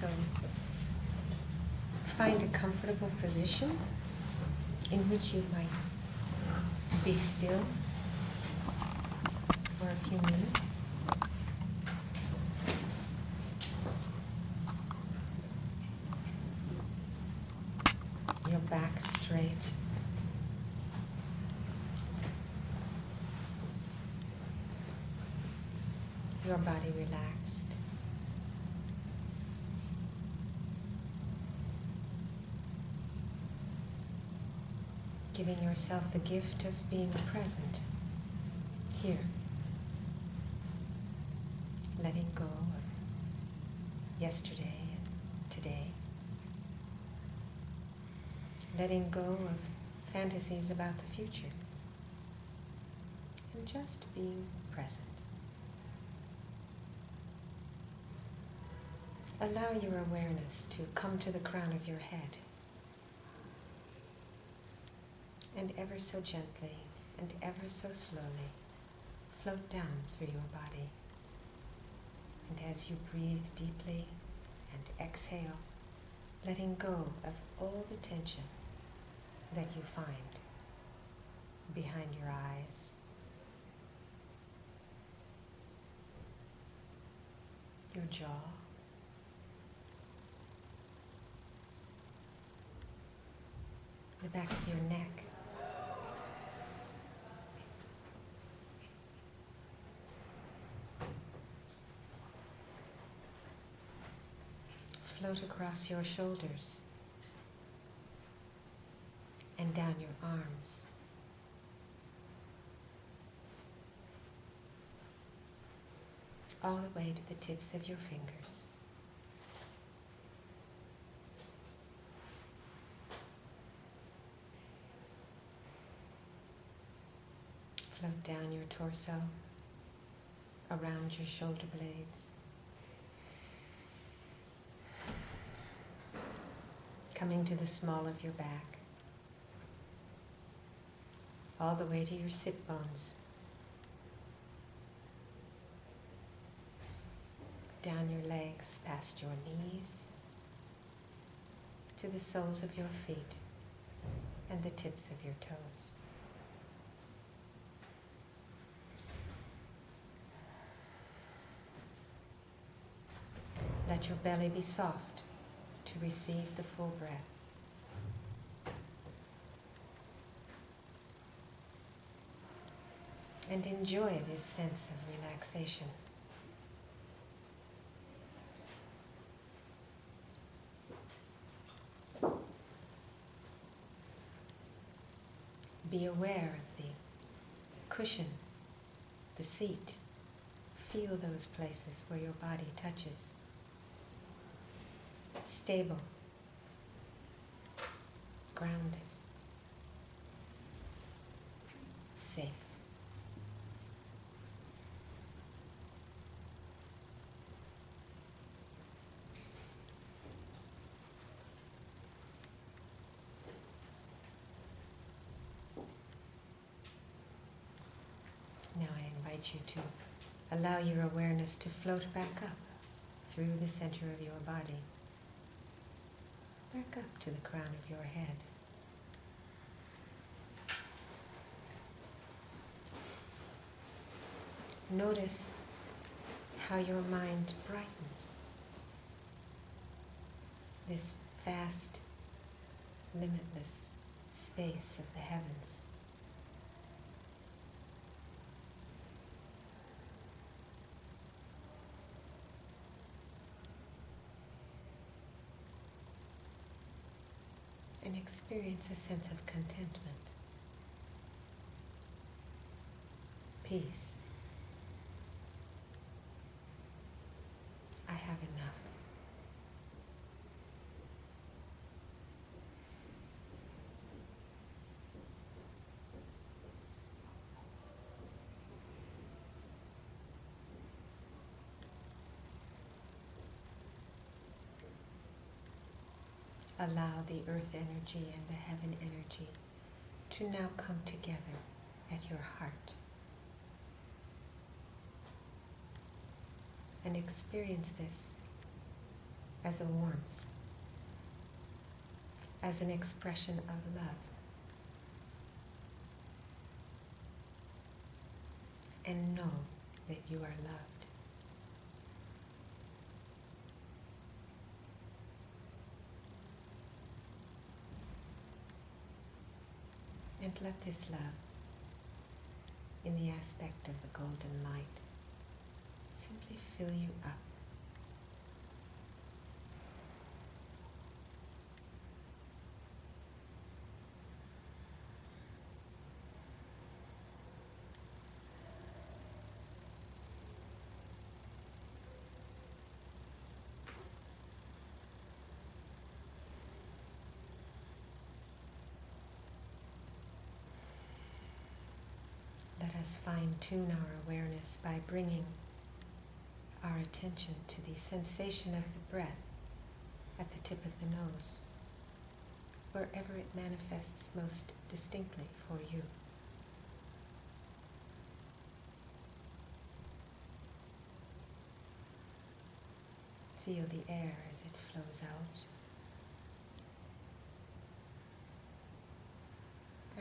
So find a comfortable position in which you might be still for a few minutes. Your back straight. Your body relaxed. Giving yourself the gift of being present here. Letting go of yesterday and today. Letting go of fantasies about the future. And just being present. Allow your awareness to come to the crown of your head. And ever so gently and ever so slowly float down through your body. And as you breathe deeply and exhale, letting go of all the tension that you find behind your eyes, your jaw, the back of your neck, float across your shoulders and down your arms. All the way to the tips of your fingers. Float down your torso, around your shoulder blades. Coming to the small of your back, all the way to your sit bones, down your legs, past your knees, to the soles of your feet and the tips of your toes. Let your belly be soft to receive the full breath. And enjoy this sense of relaxation. Be aware of the cushion, the seat. Feel those places where your body touches. Stable, grounded, safe. Now I invite you to allow your awareness to float back up through the center of your body. Back up to the crown of your head. Notice how your mind brightens. This vast, limitless space of the heavens. And experience a sense of contentment, peace. I have enough. Allow the earth energy and the heaven energy to now come together at your heart. And experience this as a warmth, as an expression of love. And know that you are loved. And let this love, in the aspect of the golden light, simply fill you up. Let us fine-tune our awareness by bringing our attention to the sensation of the breath at the tip of the nose, wherever it manifests most distinctly for you. Feel the air as it flows out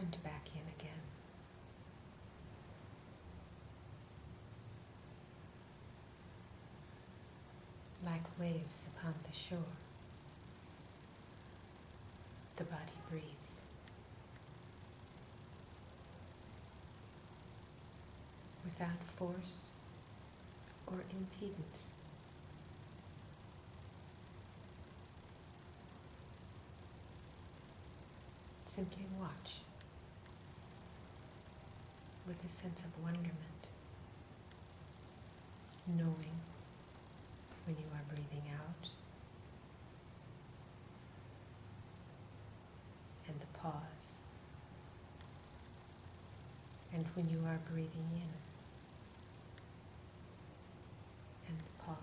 and back in again. Like waves upon the shore, the body breathes. Without force or impedance. Simply watch with a sense of wonderment, knowing when you are breathing out, and the pause, and when you are breathing in, and the pause.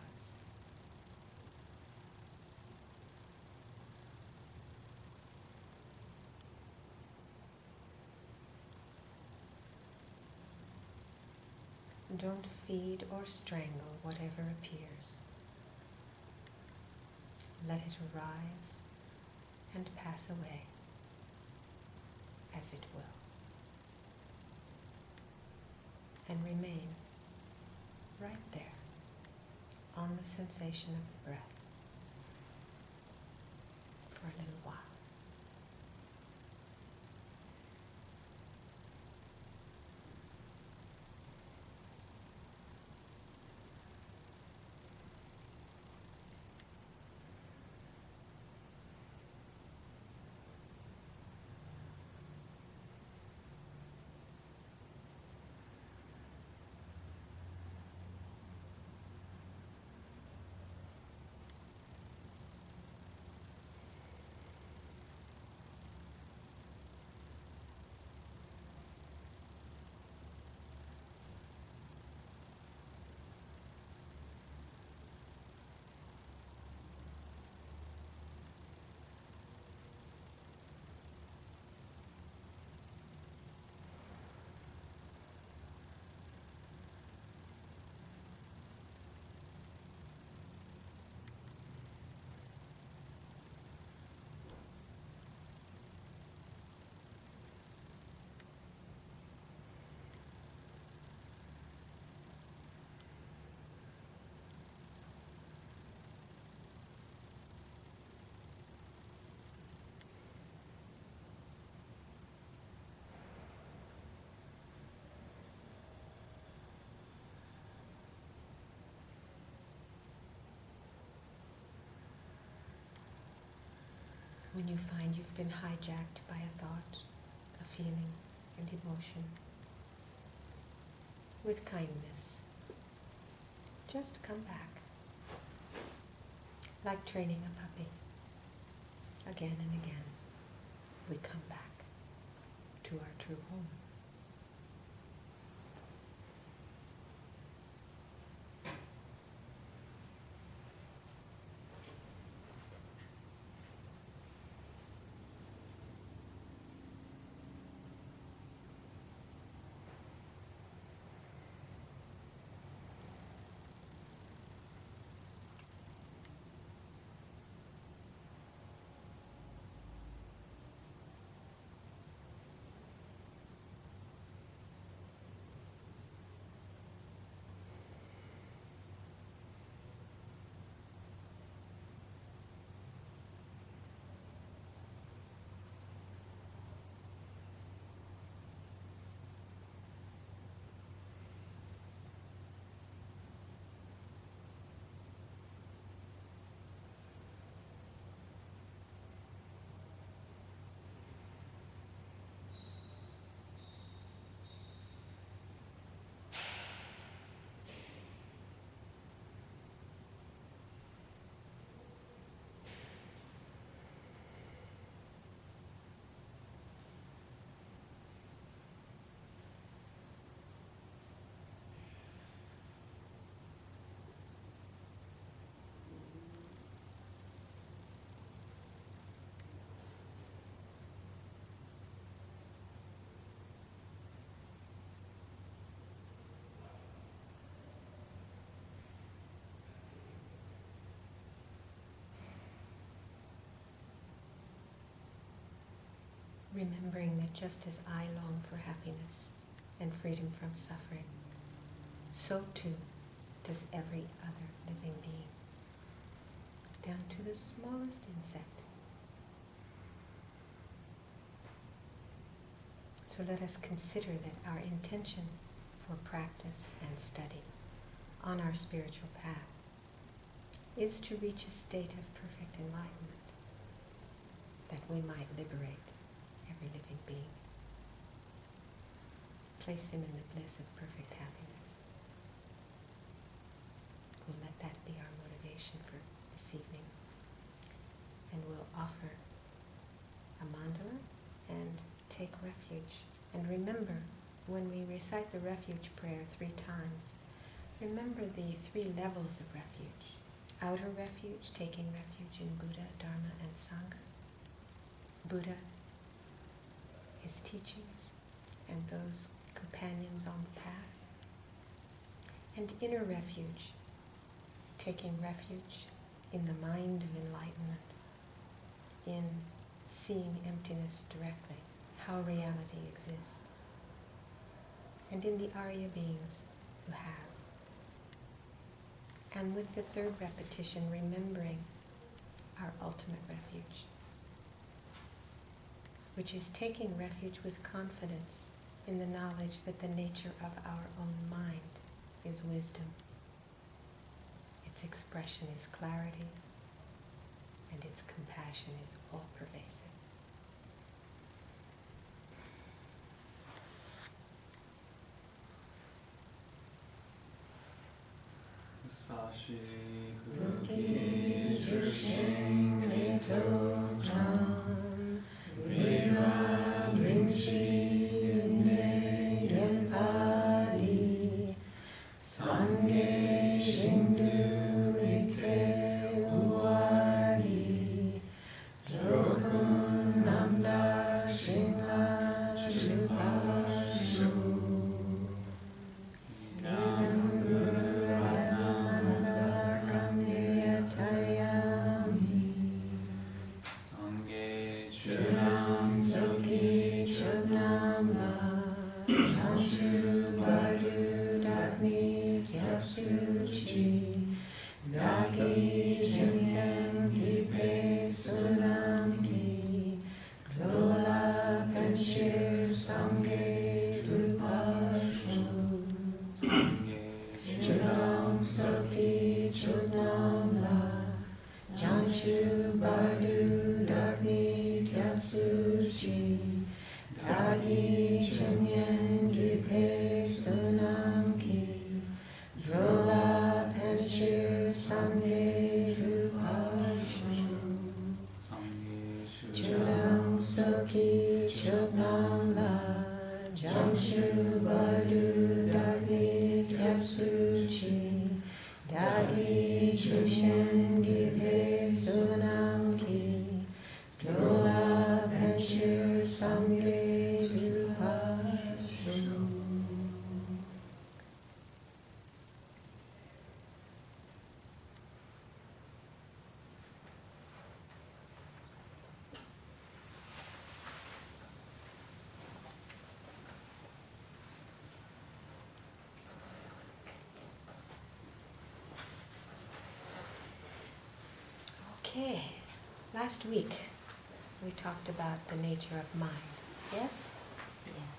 Don't feed or strangle whatever appears. Let it arise and pass away as it will. And remain right there on the sensation of the breath for a little while. When you find you've been hijacked by a thought, a feeling, and emotion, with kindness, just come back. Like training a puppy. Again and again, we come back to our true home. remembering that just as I long for happiness and freedom from suffering, so too does every other living being, down to the smallest insect. So let us consider that our intention for practice and study on our spiritual path is to reach a state of perfect enlightenment, that we might liberate every living being, place them in the bliss of perfect happiness. We'll let that be our motivation for this evening, and we'll offer a mandala and take refuge. And remember, when we recite the refuge prayer 3 times, remember the 3 levels of refuge. Outer refuge, taking refuge in Buddha, Dharma, and Sangha. Buddha, his teachings, and those companions on the path. And inner refuge, taking refuge in the mind of enlightenment, in seeing emptiness directly, how reality exists, and in the Arya beings who have. And with the 3rd repetition, remembering our ultimate refuge, which is taking refuge with confidence in the knowledge that the nature of our own mind is wisdom. Its expression is clarity, and its compassion is all-pervasive. Sashi Buki Jushing Lito Tram Vira Blingshi Vinde Genpadi Sange Shingdu Mikte Uwadi Jokun Namda Shingla Shupashu Okay, last week we talked about the nature of mind. Yes? Yes.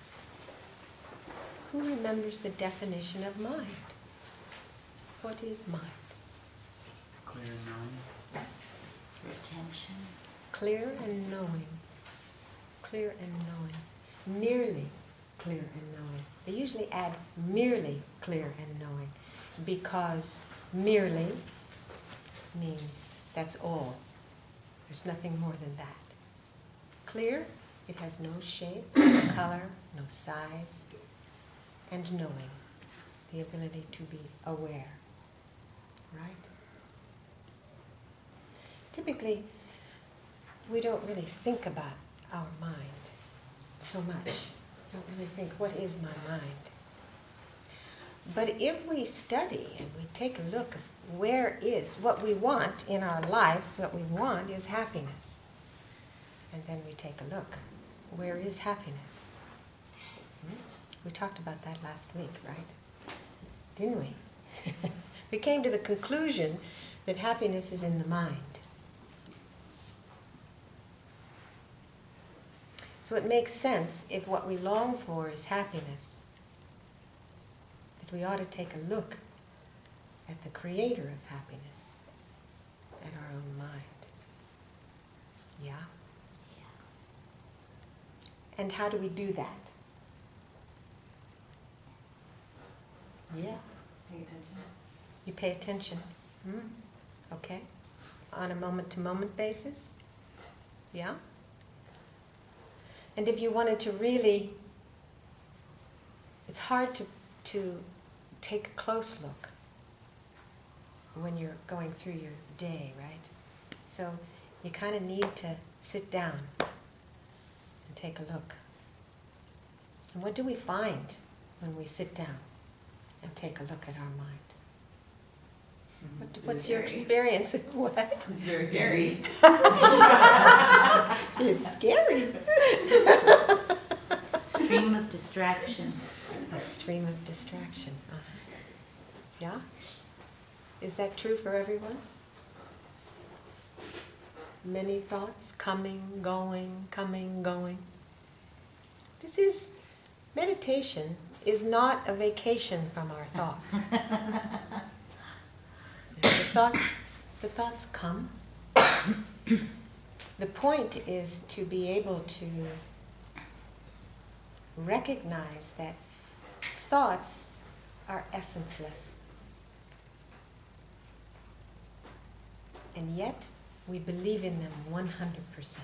Who remembers the definition of mind? What is mind? clear mind. Retention. Clear and knowing. Clear and knowing. Nearly clear and knowing. They usually add merely clear and knowing, because merely means that's all. There's nothing more than that. Clear, it has no shape, no color, no size, and knowing, the ability to be aware, right? Typically, we don't really think about our mind so much. We don't really think, what is my mind? But if we study and we take a look at where is what we want in our life, what we want is happiness. And then we take a look. Where is happiness? We talked about that last week, right? Didn't we? We came to the conclusion that happiness is in the mind. So it makes sense, if what we long for is happiness, that we ought to take a look at the creator of happiness, at our own mind. Yeah? And how do we do that? Yeah. Pay attention. You pay attention. Okay. On a moment-to-moment basis. Yeah. And if you wanted to really, it's hard to take a close look when you're going through your day, right? So you kind of need to sit down and take a look. And what do we find when we sit down and take a look at our mind? What's your experience? What? It's very scary. It's scary. Stream of distraction. A stream of distraction. Yeah? Is that true for everyone? Many thoughts coming, going. Meditation is not a vacation from our thoughts. The thoughts come. The point is to be able to recognize that thoughts are essenceless. And yet, we believe in them 100%.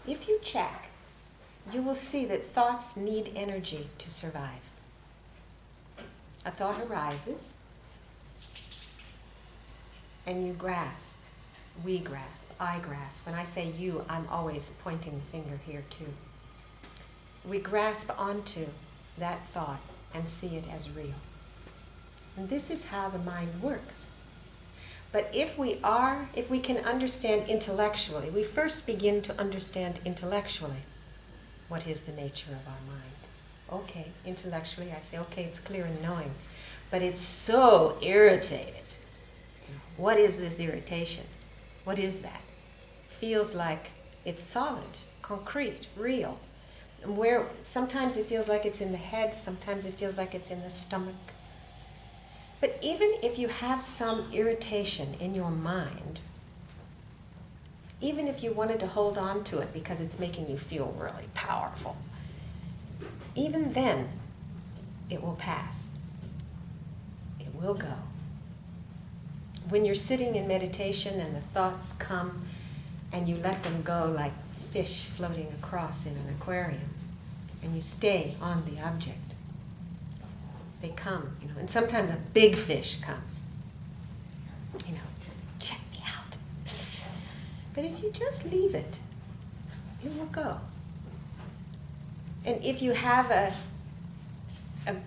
If you check, you will see that thoughts need energy to survive. A thought arises, and you grasp, we grasp, I grasp. When I say you, I'm always pointing the finger here too. We grasp onto that thought and see it as real. And this is how the mind works. But if we can understand intellectually, we first begin to understand intellectually what is the nature of our mind. Okay, intellectually I say, okay, it's clear in knowing, but it's so irritated. What is this irritation? What is that? Feels like it's solid, concrete, real. And where sometimes it feels like it's in the head, sometimes it feels like it's in the stomach. But even if you have some irritation in your mind, even if you wanted to hold on to it because it's making you feel really powerful, even then, it will pass. It will go. When you're sitting in meditation and the thoughts come and you let them go like fish floating across in an aquarium, and you stay on the object, they come, and sometimes a big fish comes. Check me out. But if you just leave it, it will go. And if you have a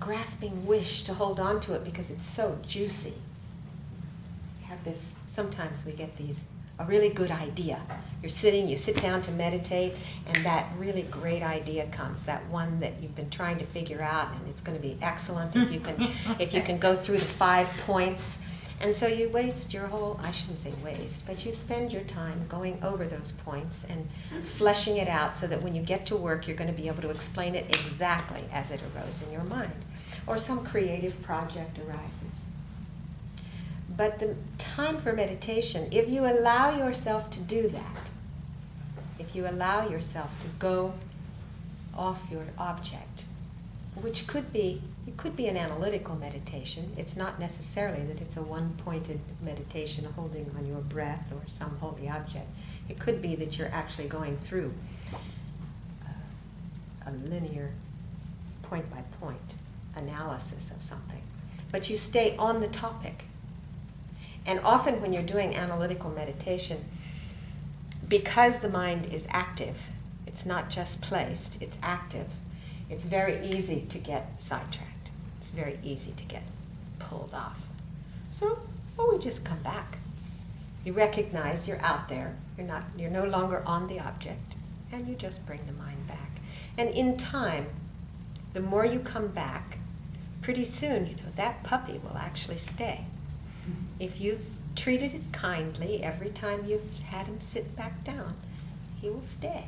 grasping wish to hold on to it because it's so juicy, you have this, sometimes we get a really good idea. You sit down to meditate, and that really great idea comes, that one that you've been trying to figure out, and it's going to be excellent if you can go through the 5 points. And so you waste I shouldn't say waste, but you spend your time going over those points and fleshing it out so that when you get to work, you're going to be able to explain it exactly as it arose in your mind. Or some creative project arises. But the time for meditation, if you allow yourself to do that, if you allow yourself to go off your object, which could be an analytical meditation. It's not necessarily that it's a one-pointed meditation holding on your breath or some holy object. It could be that you're actually going through a linear, point-by-point analysis of something. But you stay on the topic. And often when you're doing analytical meditation, because the mind is active, it's not just placed, it's active, it's very easy to get sidetracked. It's very easy to get pulled off. So, we just come back. You recognize you're out there. You're no longer on the object, and you just bring the mind back. And in time, the more you come back, pretty soon, that puppy will actually stay. If you've treated it kindly every time you've had him sit back down, he will stay.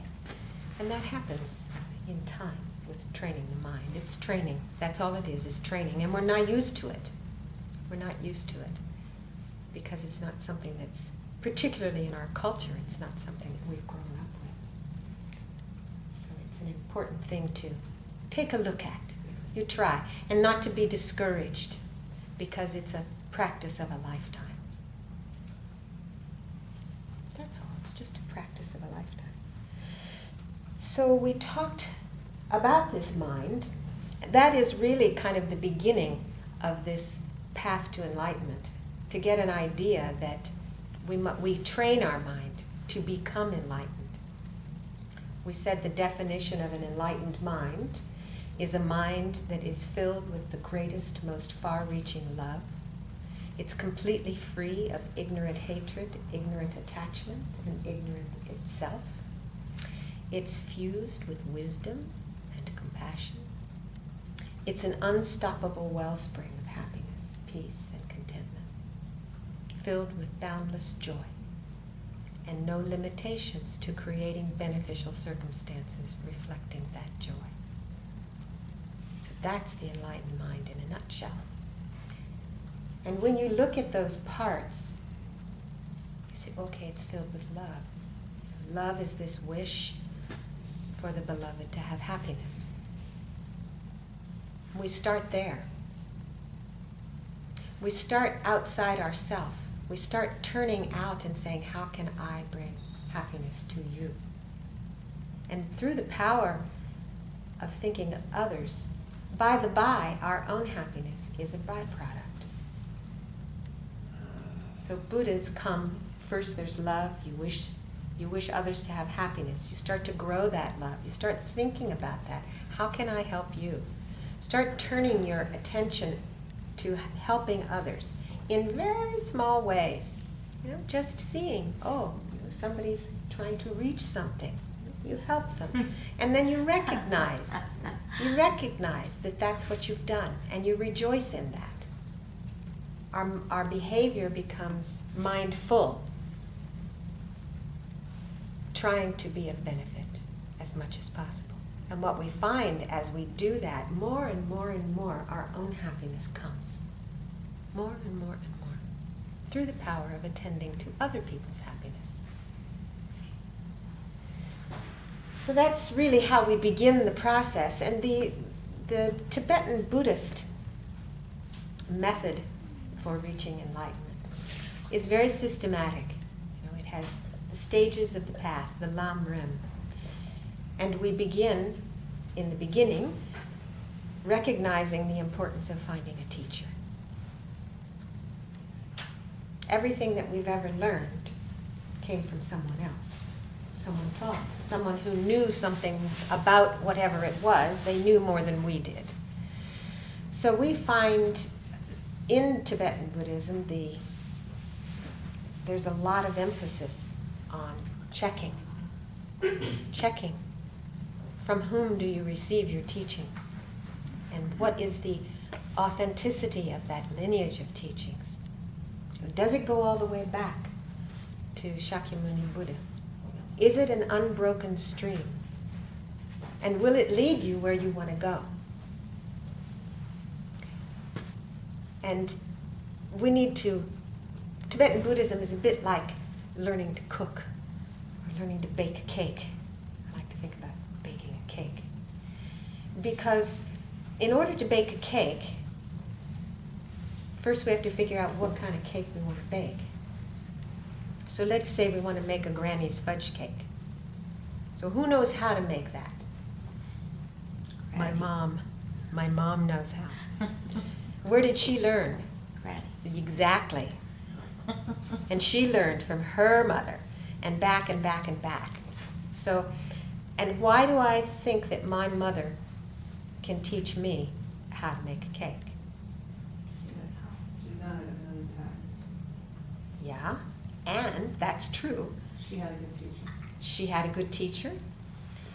And that happens in time with training the mind. It's training. That's all it is training. And we're not used to it. We're not used to it because it's not something that's, particularly in our culture, it's not something that we've grown up with. So it's an important thing to take a look at. You try. And not to be discouraged because it's a practice of a lifetime. That's all. It's just a practice of a lifetime. So we talked about this mind. That is really kind of the beginning of this path to enlightenment, to get an idea that we train our mind to become enlightened. We said the definition of an enlightened mind is a mind that is filled with the greatest, most far-reaching love. It's completely free of ignorant hatred, ignorant attachment, and ignorance itself. It's fused with wisdom and compassion. It's an unstoppable wellspring of happiness, peace, and contentment, filled with boundless joy and no limitations to creating beneficial circumstances reflecting that joy. So that's the enlightened mind in a nutshell. And when you look at those parts, you say, okay, it's filled with love. Love is this wish for the beloved to have happiness. We start there. We start outside ourselves. We start turning out and saying, how can I bring happiness to you? And through the power of thinking of others, by the by, our own happiness is a byproduct. So Buddhas come, first there's love, you wish others to have happiness. You start to grow that love. You start thinking about that. How can I help you? Start turning your attention to helping others in very small ways. Just seeing, somebody's trying to reach something. You help them. And then you recognize that that's what you've done, and you rejoice in that. Our behavior becomes mindful, trying to be of benefit as much as possible. And what we find as we do that, more and more and more, our own happiness comes. More and more and more. Through the power of attending to other people's happiness. So that's really how we begin the process. And the Tibetan Buddhist method for reaching enlightenment is very systematic. It has the stages of the path, the Lam Rim. And we begin, in the beginning, recognizing the importance of finding a teacher. Everything that we've ever learned came from someone else. Someone taught us. Someone who knew something about whatever it was. They knew more than we did. So we find in Tibetan Buddhism, there's a lot of emphasis on checking. Checking. From whom do you receive your teachings? And what is the authenticity of that lineage of teachings? Does it go all the way back to Shakyamuni Buddha? Is it an unbroken stream? And will it lead you where you want to go? And we need to, Tibetan Buddhism is a bit like learning to cook or learning to bake a cake. I like to think about baking a cake. Because in order to bake a cake, first we have to figure out what kind of cake we want to bake. So let's say we want to make a granny's fudge cake. So who knows how to make that? Granny. My mom knows how. Where did she learn? Granny. Exactly. And she learned from her mother, and back and back and back. So, and why do I think that my mother can teach me how to make a cake? She knows how. She's done it a million times. Yeah, one, that's true. She had a good teacher. She had a good teacher.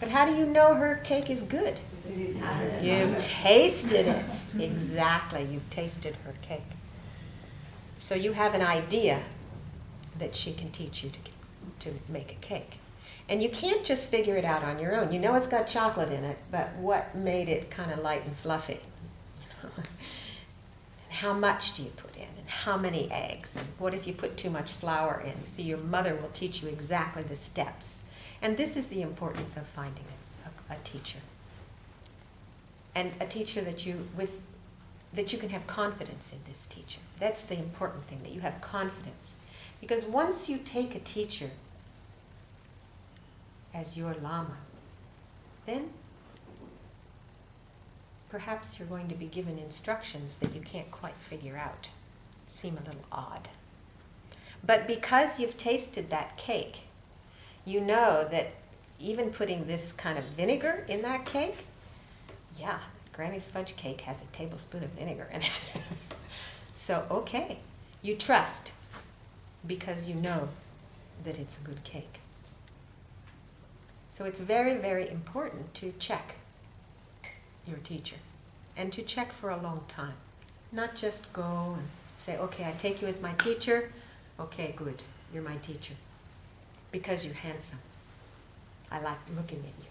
But how do you know her cake is good? You've tasted it. Exactly, you've tasted her cake. So you have an idea that she can teach you to make a cake. And you can't just figure it out on your own. You know it's got chocolate in it, but what made it kind of light and fluffy? And how much do you put in? And how many eggs? And what if you put too much flour in? So your mother will teach you exactly the steps. And this is the importance of finding a teacher. And a teacher that you can have confidence in this teacher. That's the important thing, that you have confidence. Because once you take a teacher as your Lama, then perhaps you're going to be given instructions that you can't quite figure out. Seem a little odd. But because you've tasted that cake, you know that even putting this kind of vinegar in that cake, yeah, Granny's fudge cake has a tablespoon of vinegar in it. So, okay, you trust because you know that it's a good cake. So it's very, very important to check your teacher and to check for a long time. Not just go and say, okay, I take you as my teacher. Okay, good, you're my teacher. Because you're handsome. I like looking at you.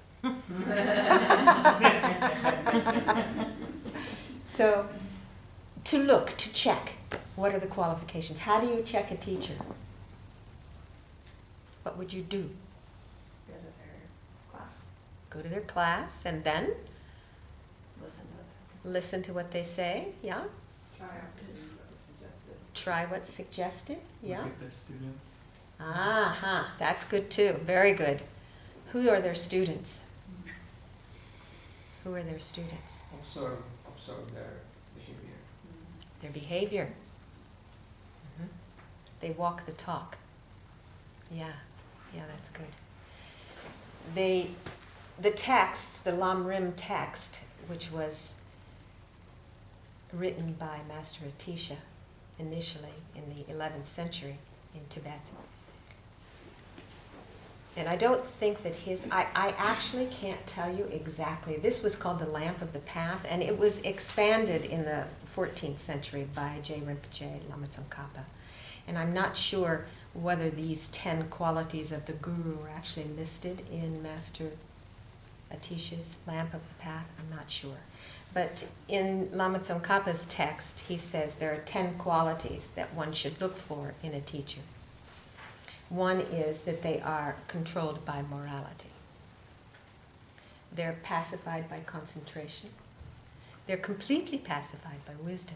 So, to check, what are the qualifications? How do you check a teacher? What would you do? Go to their class, Go to their class and then listen to listen to what they say, yeah? Try what's suggested, yeah? Look at their students. Aha, that's good too, very good. Who are their students? Who are their students? Observe their behavior. Their behavior. Mhm. They walk the talk. Yeah, that's good. The texts, the Lam Rim text, which was written by Master Atisha initially in the 11th century in Tibet. And I don't think that I actually can't tell you exactly. This was called the Lamp of the Path, and it was expanded in the 14th century by Je Rinpoche, Lama Tsongkhapa. And I'm not sure whether these 10 qualities of the Guru were actually listed in Master Atisha's Lamp of the Path. I'm not sure. But in Lama Tsongkhapa's text, he says there are 10 qualities that one should look for in a teacher. One is that they are controlled by morality. They're pacified by concentration. They're completely pacified by wisdom.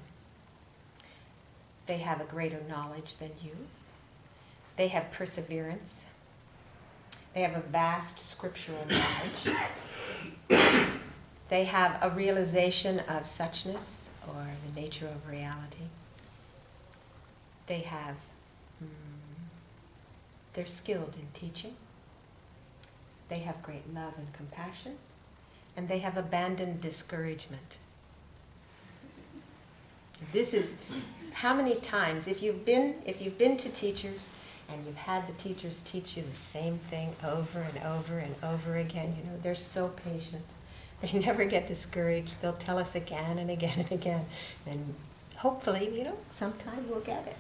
They have a greater knowledge than you. They have perseverance. They have a vast scriptural knowledge. They have a realization of suchness, or the nature of reality. They have they're skilled in teaching. They have great love and compassion. And they have abandoned discouragement. This is how many times, if you've been to teachers and you've had the teachers teach you the same thing over and over and over again, you know, they're so patient. They never get discouraged. They'll tell us again and again and again. And hopefully, you know, sometime we'll get it.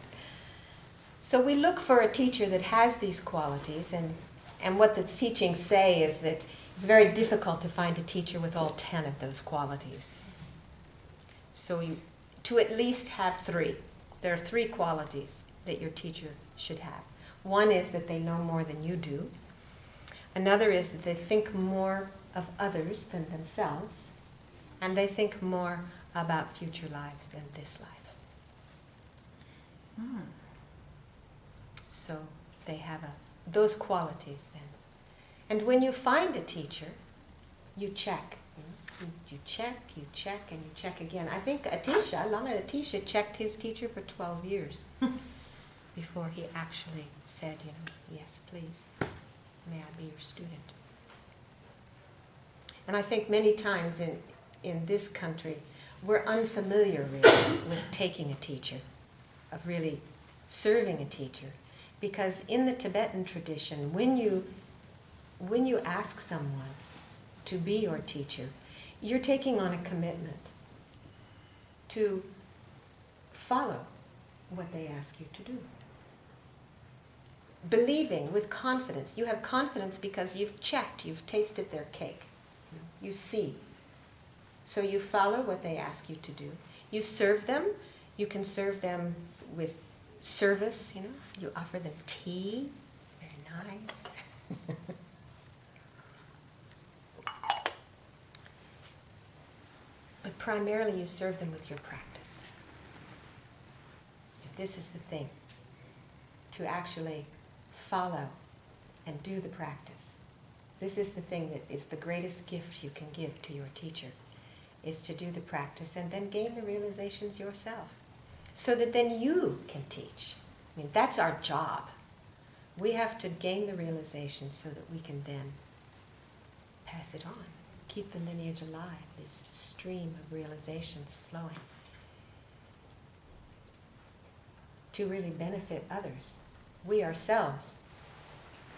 So we look for a teacher that has these qualities, and what the teachings say is that it's very difficult to find a teacher with all 10 of those qualities. So to at least have 3. There are 3 qualities that your teacher should have. One is that they know more than you do. Another is that they think more of others than themselves, and they think more about future lives than this life. So they have those qualities then. And when you find a teacher, you check. You check, and you check again. I think Lama Atisha checked his teacher for 12 years before he actually said, you know, yes, please, may I be your student. And I think many times in this country, we're unfamiliar really with taking a teacher, of really serving a teacher. Because in the Tibetan tradition, when you ask someone to be your teacher, you're taking on a commitment to follow what they ask you to do. Believing with confidence. You have confidence because you've checked, you've tasted their cake. You see. So you follow what they ask you to do. You serve them. You can serve them with service, you know. You offer them tea. It's very nice. But primarily you serve them with your practice. This is the thing. To actually follow and do the practice. This is the thing that is the greatest gift you can give to your teacher, is to do the practice and then gain the realizations yourself, so that then you can teach. I mean, that's our job. We have to gain the realizations so that we can then pass it on, keep the lineage alive, this stream of realizations flowing, to really benefit others. We ourselves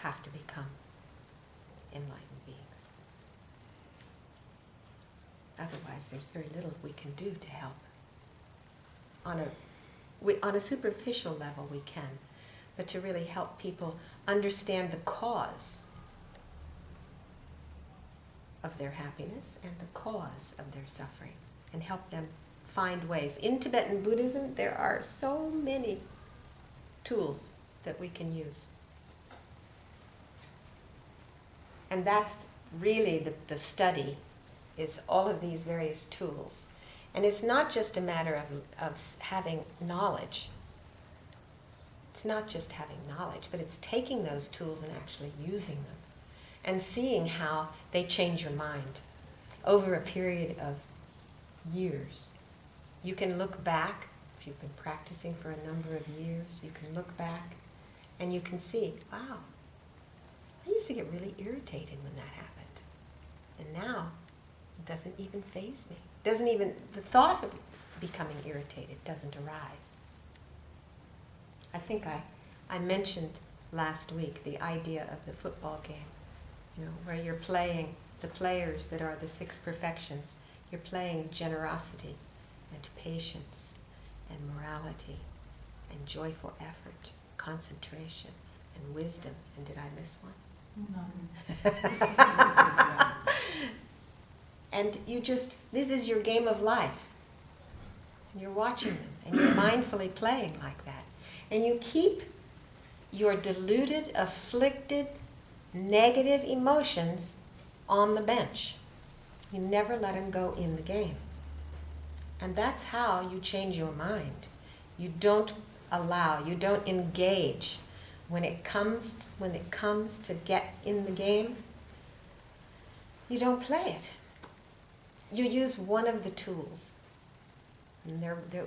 have to become enlightened beings. Otherwise, there's very little we can do to help. On a superficial level, we can, but to really help people understand the cause of their happiness and the cause of their suffering, and help them find ways. In Tibetan Buddhism, there are so many tools that we can use. And that's really the study, is all of these various tools. And it's not just a matter of having knowledge. It's not just having knowledge, but it's taking those tools and actually using them and seeing how they change your mind over a period of years. You can look back, if you've been practicing for a number of years, you can look back and you can see, wow, I used to get really irritated when that happened. And now it doesn't even faze me. The thought of becoming irritated doesn't arise. I think I mentioned last week the idea of the football game, you know, where you're playing the players that are the 6 perfections. You're playing generosity and patience and morality and joyful effort, concentration and wisdom. And did I miss one? No. And this is your game of life. And you're watching them, and you're mindfully playing like that. And you keep your deluded, afflicted, negative emotions on the bench. You never let them go in the game. And that's how you change your mind. You don't engage. When it comes to get in the game, you don't play it. You use one of the tools. And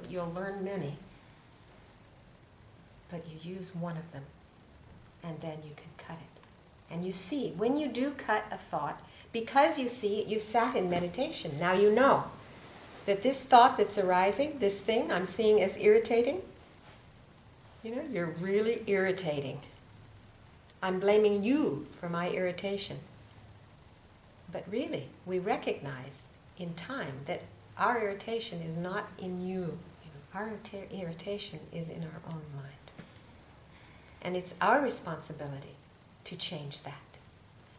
you'll learn many. But you use one of them. And then you can cut it. And you see, when you do cut a thought, because you see it, you've sat in meditation. Now you know that this thought that's arising, this thing I'm seeing as irritating, you know, you're really irritating. I'm blaming you for my irritation. But really, we recognize in time that our irritation is not in you. Our irritation is in our own mind. And it's our responsibility to change that.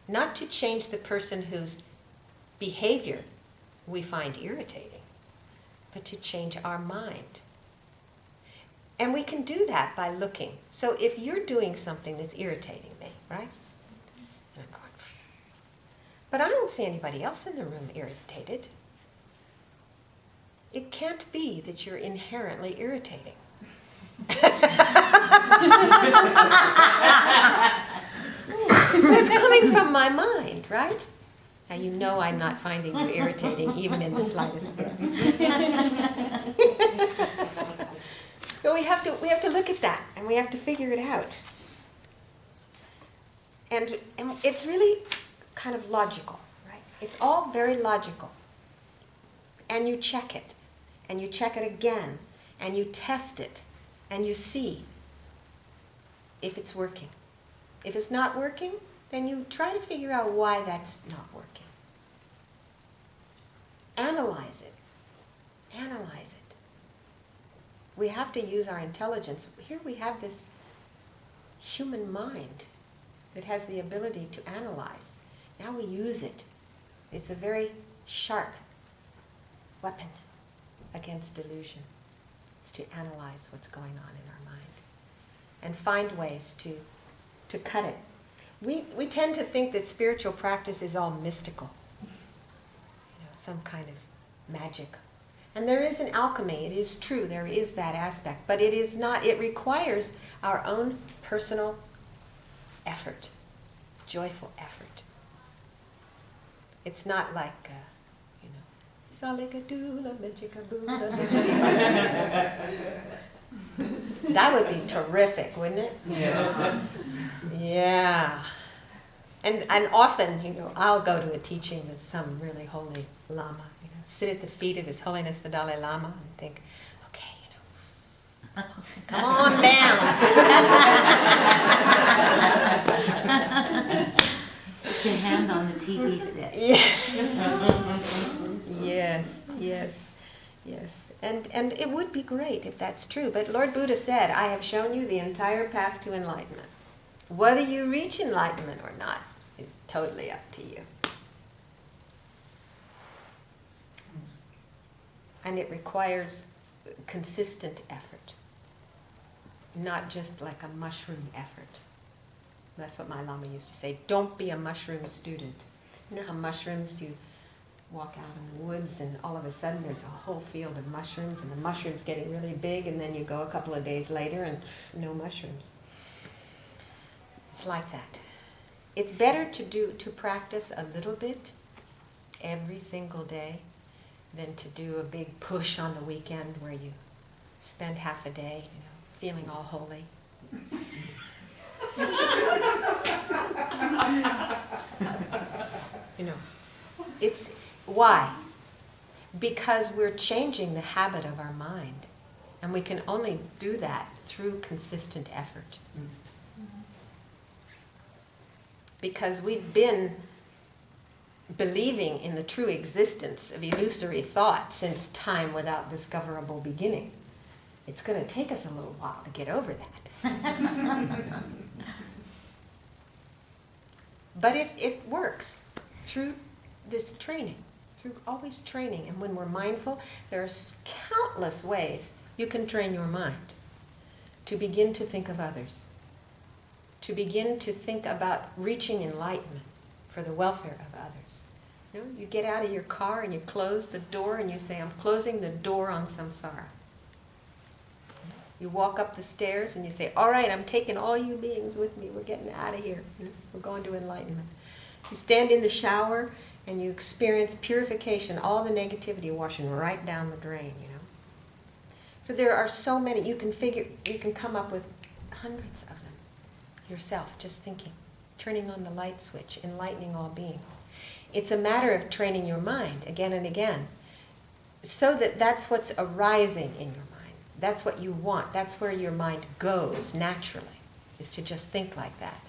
Not to change the person whose behavior we find irritating, but to change our mind. And we can do that by looking. So if you're doing something that's irritating me, right? And I'm going, but I don't see anybody else in the room irritated. It can't be that you're inherently irritating. So it's coming from my mind, right? Now you know I'm not finding you irritating even in the slightest bit. But we have to look at that, and we have to figure it out. And it's really kind of logical, right? It's all very logical. And you check it, and you check it again, and you test it, and you see. if it's working. If it's not working, then you try to figure out why that's not working. Analyze it. Analyze it. We have to use our intelligence. Here we have this human mind that has the ability to analyze. Now we use it. It's a very sharp weapon against delusion. It's to analyze what's going on in our mind and find ways to cut it. We tend to think that spiritual practice is all mystical, some kind of magic. And there is an alchemy, it is true, there is that aspect, but it is not, it requires our own personal effort, joyful effort. It's not like, Salikadoola, Magicaboola. That would be terrific, wouldn't it? Yes. Yeah. And often, I'll go to a teaching with some really holy Lama, sit at the feet of His Holiness the Dalai Lama and think, okay, come on down. Put your hand on the TV set. Yes, yes, yes. And it would be great if that's true. But Lord Buddha said, I have shown you the entire path to enlightenment. Whether you reach enlightenment or not is totally up to you. And it requires consistent effort, not just like a mushroom effort. That's what my Lama used to say. Don't be a mushroom student. You know how mushrooms, you walk out in the woods and all of a sudden there's a whole field of mushrooms and the mushrooms getting really big, and then you go a couple of days later and no mushrooms. It's like that. It's better to practice a little bit every single day than to do a big push on the weekend where you spend half a day, feeling all holy. It's why? Because we're changing the habit of our mind, and we can only do that through consistent effort. Because we've been believing in the true existence of illusory thought since time without discoverable beginning. It's going to take us a little while to get over that. But it works through this training, through always training. And when we're mindful, there are countless ways you can train your mind to begin to think of others, to begin to think about reaching enlightenment for the welfare of others. You get out of your car and you close the door and you say, I'm closing the door on samsara. You walk up the stairs and you say, all right, I'm taking all you beings with me. We're getting out of here. We're going to enlightenment. You stand in the shower and you experience purification, all the negativity washing right down the drain, So there are so many. You can come up with hundreds of them yourself, just thinking, turning on the light switch, enlightening all beings. It's a matter of training your mind again and again, so that that's what's arising in your mind. That's what you want. That's where your mind goes naturally, is to just think like that.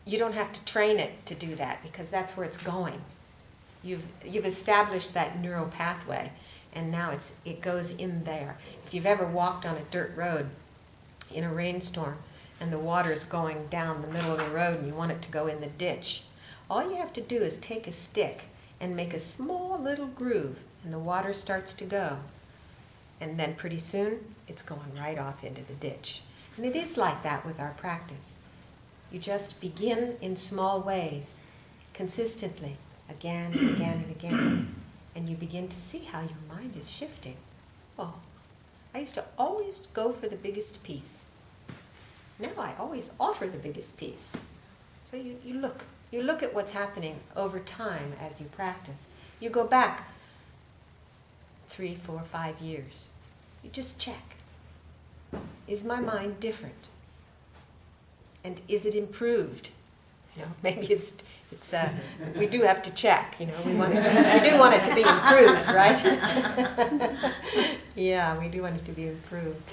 You don't have to train it to do that, because that's where it's going. You've established that neural pathway, and now it goes in there. If you've ever walked on a dirt road in a rainstorm and the water's going down the middle of the road and you want it to go in the ditch, all you have to do is take a stick and make a small little groove, and the water starts to go. And then pretty soon, it's going right off into the ditch. And it is like that with our practice. You just begin in small ways, consistently, again and again and again. And you begin to see how your mind is shifting. Oh, I used to always go for the biggest piece. Now I always offer the biggest piece. So you look at what's happening over time as you practice. You go back 3, 4, 5 years. You just check. Is my mind different? And is it improved? Maybe it's we do have to check, we do want it to be improved, right? Yeah, we do want it to be improved.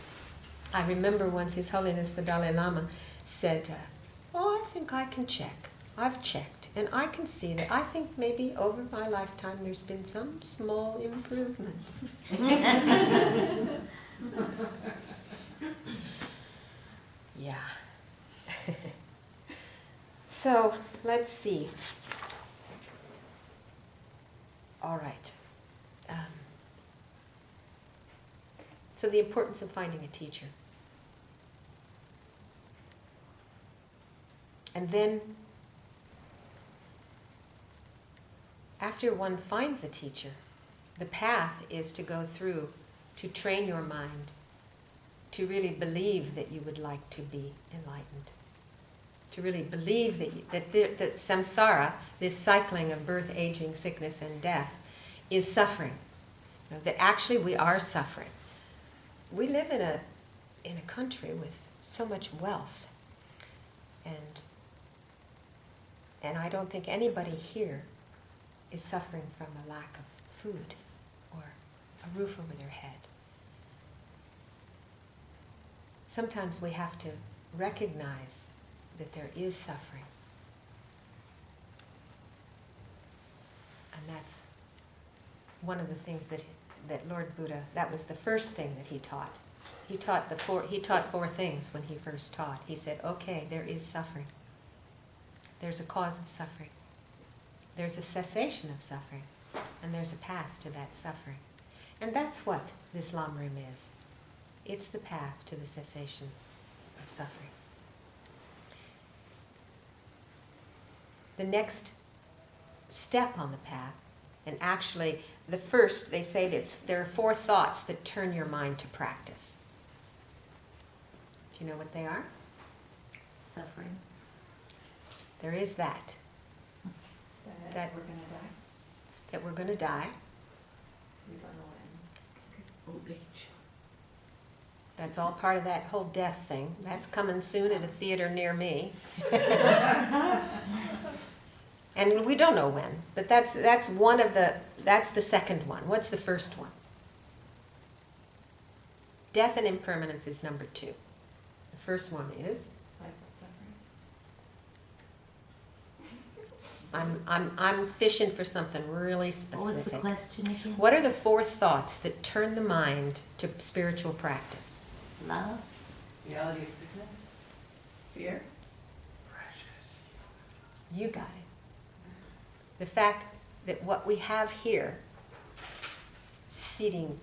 I remember once His Holiness the Dalai Lama said, oh, I think I can check. I've checked, and I can see that I think maybe over my lifetime there's been some small improvement. Yeah. So, let's see. All right. So the importance of finding a teacher. And then, after one finds a teacher, the path is to go through, to train your mind, to really believe that you would like to be enlightened. To really believe that samsara, this cycling of birth, aging, sickness, and death, is suffering. You know, that actually we are suffering. We live in a country with so much wealth, and I don't think anybody here is suffering from a lack of food or a roof over their head. Sometimes we have to recognize that there is suffering. And that's one of the things that Lord Buddha, that was the first thing that he taught. He taught four things when he first taught. He said, okay, there is suffering. There's a cause of suffering. There's a cessation of suffering. And there's a path to that suffering. And that's what this Lamrim is. It's the path to the cessation of suffering. The next step on the path, and actually the first, they say that there are 4 thoughts that turn your mind to practice. Do you know what they are? Suffering. There is that That we're gonna die. that we're going to die. We don't know when. Old age. That's all part of that whole death thing. That's coming soon at a theater near me. And we don't know when, but that's the second one. What's the first one? Death and impermanence is number 2. The first one is Life is suffering. I'm fishing for something really specific. What was the question again? What are the 4 thoughts that turn the mind to spiritual practice? Love? Reality of sickness? Fear? You got it. The fact that what we have here, sitting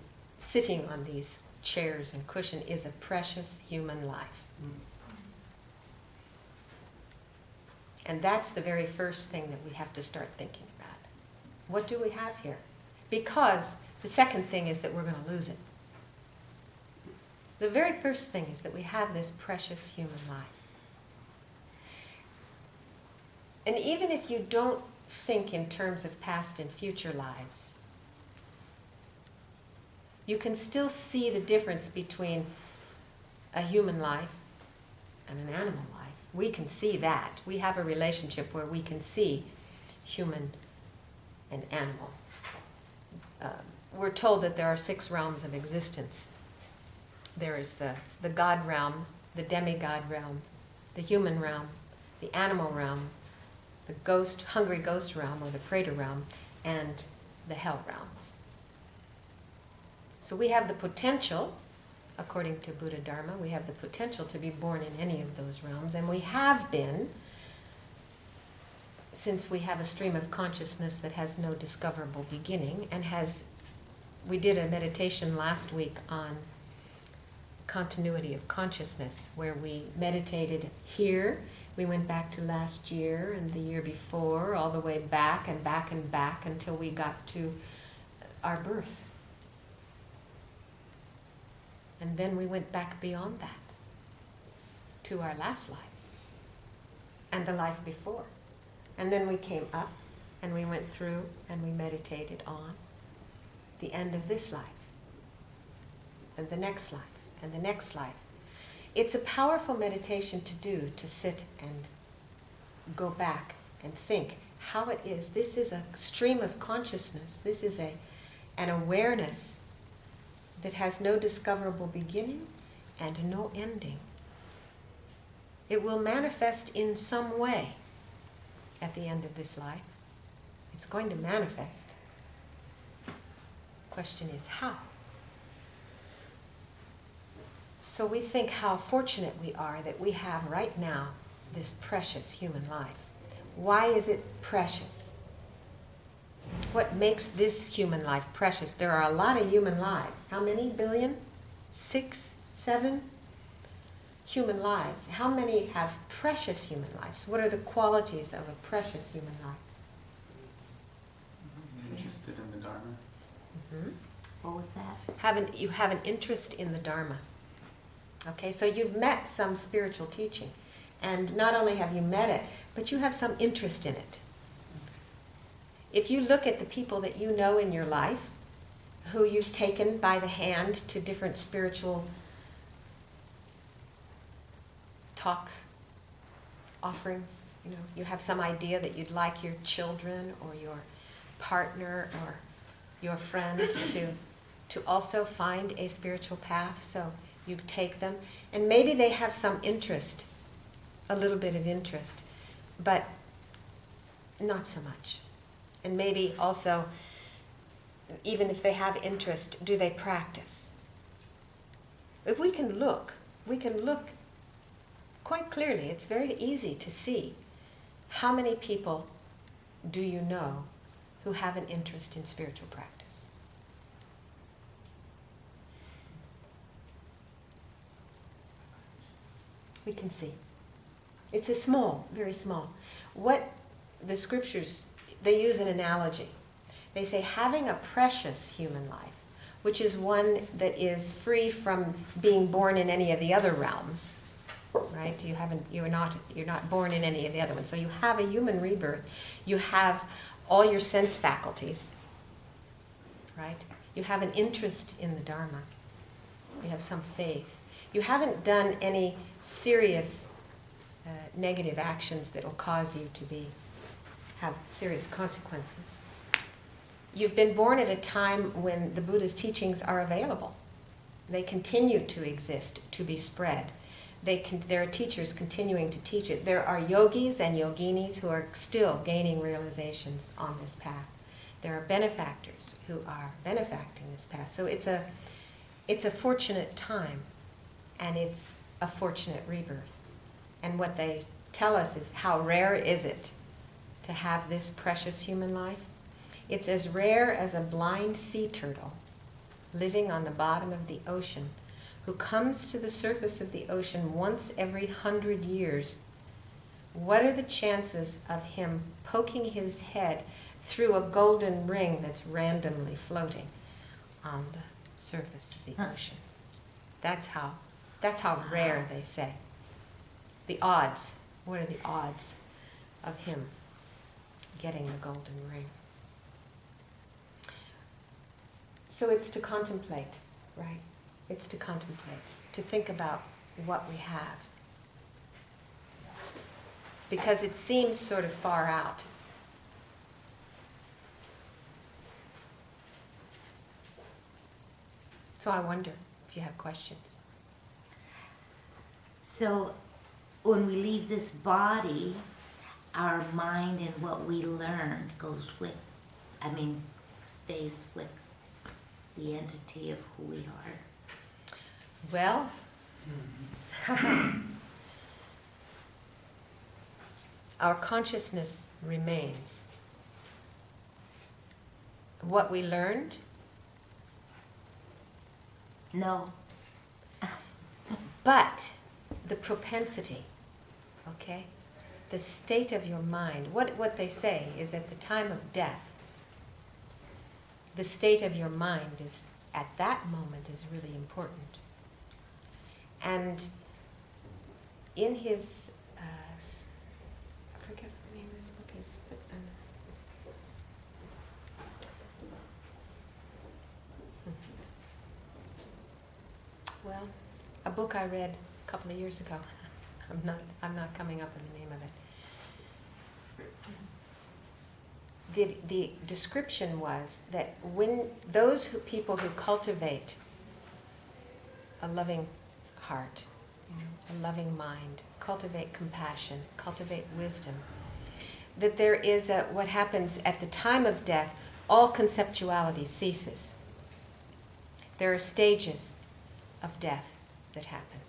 on these chairs and cushion, is a precious human life. And that's the very first thing that we have to start thinking about. What do we have here? Because the second thing is that we're going to lose it. The very first thing is that we have this precious human life. And even if you don't think in terms of past and future lives, you can still see the difference between a human life and an animal life. We can see that. We have a relationship where we can see human and animal. We're told that there are 6 realms of existence. There is the God realm, the demigod realm, the human realm, the animal realm, the hungry ghost realm, or the Preta realm, and the hell realms. So we have the potential, according to Buddha Dharma, we have the potential to be born in any of those realms, and we have been, since we have a stream of consciousness that has no discoverable beginning, and we did a meditation last week on continuity of consciousness, where we meditated here. We went back to last year and the year before, all the way back and back and back until we got to our birth. And then we went back beyond that to our last life and the life before. And then we came up and we went through and we meditated on the end of this life and the next life and the next life. It's a powerful meditation to do, to sit and go back and think how it is. This is a stream of consciousness. This is an awareness that has no discoverable beginning and no ending. It will manifest in some way at the end of this life. It's going to manifest. Question is how? So we think how fortunate we are that we have right now this precious human life. Why is it precious? What makes this human life precious? There are a lot of human lives. How many billion? 6, 7 human lives. How many have precious human lives? What are the qualities of a precious human life? Interested in the Dharma. Mm-hmm. What was that? You have an interest in the Dharma. Okay, so you've met some spiritual teaching. And not only have you met it, but you have some interest in it. If you look at the people that you know in your life, who you've taken by the hand to different spiritual talks, offerings, you have some idea that you'd like your children or your partner or your friend to also find a spiritual path, so you take them, and maybe they have some interest, a little bit of interest, but not so much. And maybe also, even if they have interest, do they practice? If we can look quite clearly. It's very easy to see how many people do you know who have an interest in spiritual practice. We can see. It's a small, very small. What the scriptures, they use an analogy. They say having a precious human life, which is one that is free from being born in any of the other realms, right? You're not born in any of the other ones. So you have a human rebirth. You have all your sense faculties, right? You have an interest in the Dharma. You have some faith. You haven't done any serious negative actions that will cause you to have serious consequences. You've been born at a time when the Buddha's teachings are available. They continue to exist, to be spread. There are teachers continuing to teach it. There are yogis and yoginis who are still gaining realizations on this path. There are benefactors who are benefacting this path. So it's a fortunate time, and it's a fortunate rebirth. And what they tell us is, how rare is it to have this precious human life? It's as rare as a blind sea turtle living on the bottom of the ocean, who comes to the surface of the ocean once every 100 years. What are the chances of him poking his head through a golden ring that's randomly floating on the surface of the ocean? That's how rare they say. The odds. What are the odds of him getting the golden ring? So it's to contemplate, right? It's to contemplate, to think about what we have. Because it seems sort of far out. So I wonder if you have questions. So when we leave this body, our mind and what we learned stays with the entity of who we are. Well, our consciousness remains. What we learned? No. But the propensity, okay? The state of your mind. What they say is, at the time of death, the state of your mind is, at that moment, is really important. And in his, I forget what the name of this book is, but well, a book I read a couple of years ago. I'm not coming up with the name of it. The description was that when people who cultivate a loving heart, a loving mind, cultivate compassion, cultivate wisdom. That there is what happens at the time of death, all conceptuality ceases. There are stages of death that happen.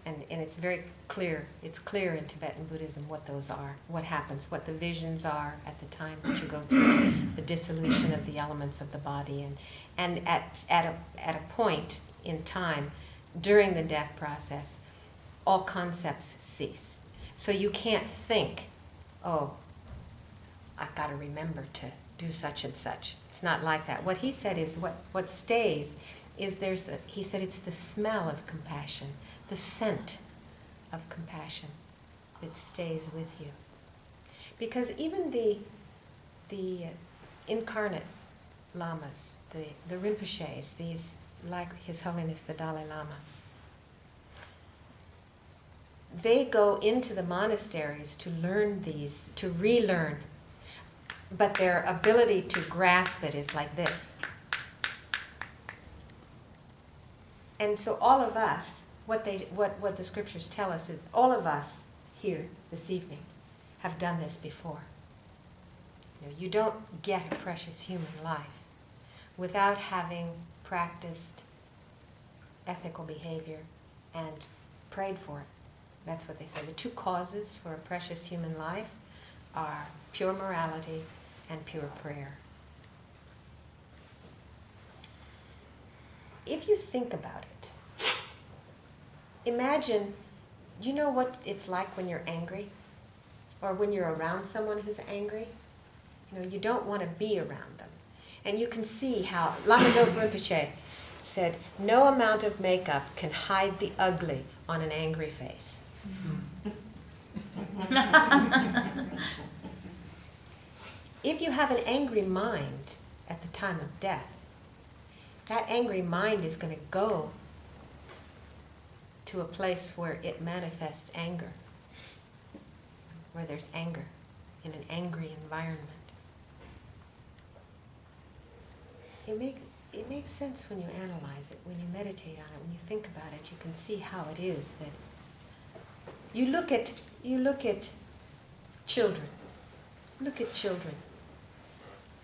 And it's very clear, it's clear in Tibetan Buddhism what those are, what happens, what the visions are at the time that you go through the dissolution of the elements of the body. And at a point in time, during the death process, all concepts cease. So you can't think, oh, I've got to remember to do such and such. It's not like that. What he said is what stays is he said it's the smell of compassion, the scent of compassion that stays with you. Because even the incarnate lamas, the Rinpoches, these, like His Holiness the Dalai Lama, they go into the monasteries to learn these, to relearn, but their ability to grasp it is like this. And so all of us, what the scriptures tell us is all of us here this evening have done this before. You don't get a precious human life without having practiced ethical behavior and prayed for it. That's what they say. The two causes for a precious human life are pure morality and pure prayer. If you think about it, imagine, you know what it's like when you're angry? Or when you're around someone who's angry? You don't want to be around them. And you can see how Lama Zopa Rinpoche said, no amount of makeup can hide the ugly on an angry face. If you have an angry mind at the time of death, that angry mind is going to go to a place where it manifests anger, where there's anger in an angry environment. It makes sense when you analyze it, when you meditate on it, when you think about it. You can see how it is that you look at children. Look at children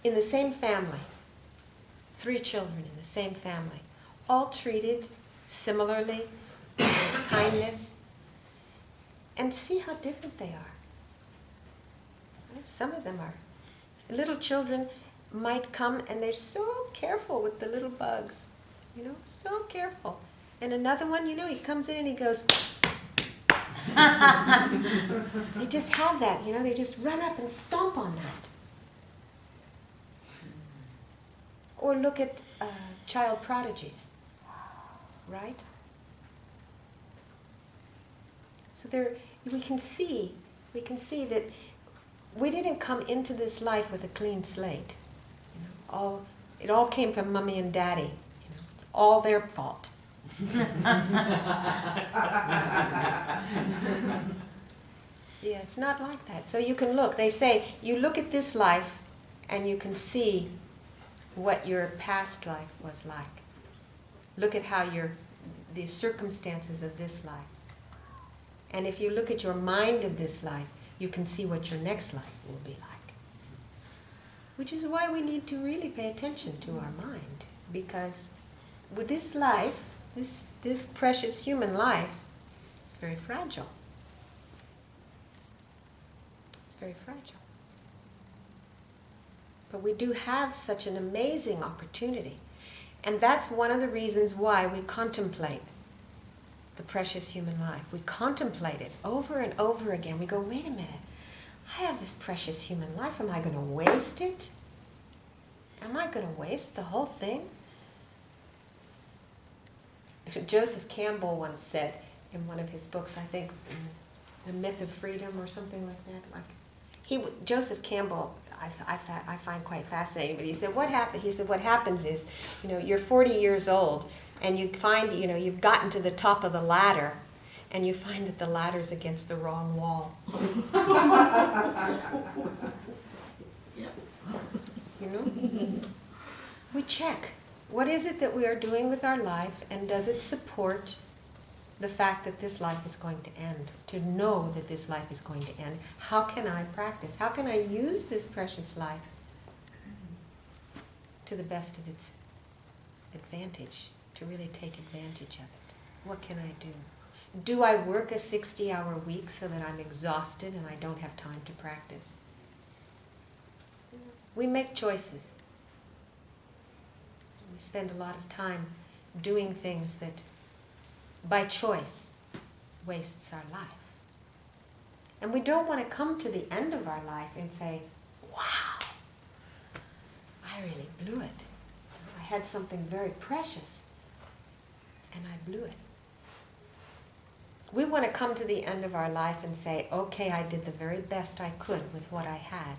in the same family. 3 children in the same family, all treated similarly, with kindness, and see how different they are. Some of them are. Little children might come and they're so careful with the little bugs, so careful. And another one, he comes in and he goes, they just have that, they just run up and stomp on that. Or look at child prodigies, right? So we can see that we didn't come into this life with a clean slate. It all came from mommy and daddy. It's all their fault. Yeah, it's not like that. So you can look. They say you look at this life, and you can see what your past life was like. Look at how the circumstances of this life. And if you look at your mind of this life, you can see what your next life will be like. Which is why we need to really pay attention to our mind. Because with this life, this precious human life, it's very fragile. It's very fragile. But we do have such an amazing opportunity. And that's one of the reasons why we contemplate the precious human life. We contemplate it over and over again. We go, wait a minute, I have this precious human life. Am I going to waste it? Am I going to waste the whole thing? Joseph Campbell once said in one of his books, I think, The Myth of Freedom or something like that. Joseph Campbell, I find quite fascinating, but he said, what happens is, you're 40 years old, and you find, you've gotten to the top of the ladder, and you find that the ladder's against the wrong wall. We check. What is it that we are doing with our life, and does it support the fact that this life is going to end, to know that this life is going to end. How can I practice? How can I use this precious life to the best of its advantage, to really take advantage of it? What can I do? Do I work a 60-hour week so that I'm exhausted and I don't have time to practice? We make choices. We spend a lot of time doing things that, by choice, wastes our life. And we don't want to come to the end of our life and say, wow, I really blew it. I had something very precious, and I blew it. We want to come to the end of our life and say, okay, I did the very best I could with what I had.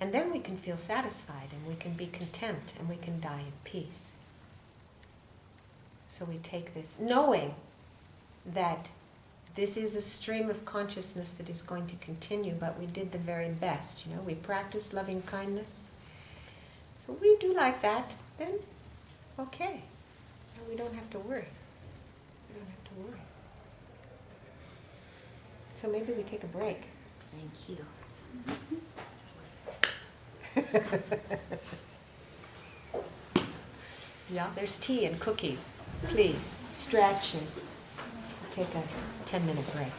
And then we can feel satisfied, and we can be content, and we can die in peace. So we take this, knowing that this is a stream of consciousness that is going to continue, but we did the very best. We practiced loving kindness. So we do like that, then okay. And we don't have to worry. We don't have to worry. So maybe we take a break. Thank you. Yeah, there's tea and cookies. Please, stretch and take a 10-minute break.